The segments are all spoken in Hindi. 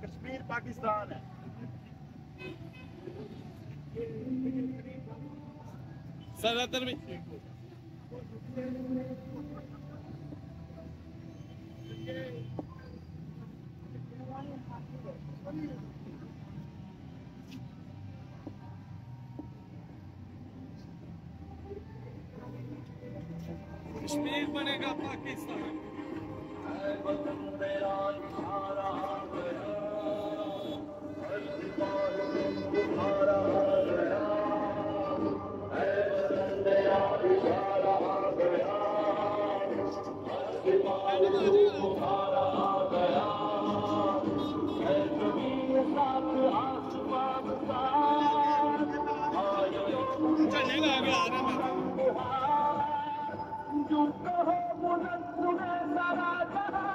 कश्मीर पाकिस्तान है। ज्यादातर भी कश्मीर बनेगा पाकिस्तान। चलेगा आगे आ रहा है।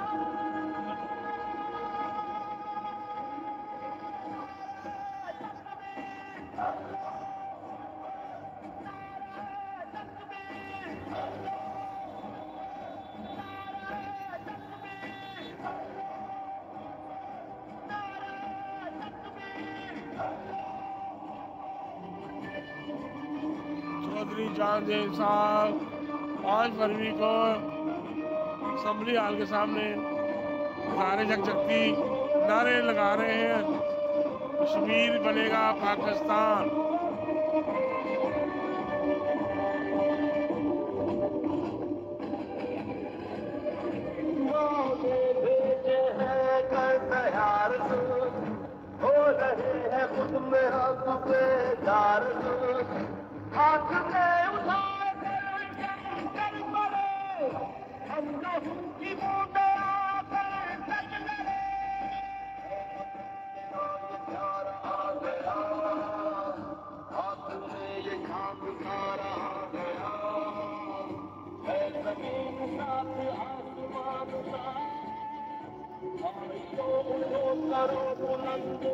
चौधरी जहांगीर साहब 5 फरवरी को असम्बली हाल के सामने नारे जगजगती नारे लगा रहे हैं, कश्मीर बनेगा पाकिस्तान। भेजे हैं कर तैयार हो रहे हैं खुद में हम बेदार, हाथ में उठाए कर पड़े हम लहू की बूंदे आकर टच लड़े। प्यार आ गया हाथ में ये खाक खा रहा गया है, जमीन साथ आसमान सा, तो करो बुलंद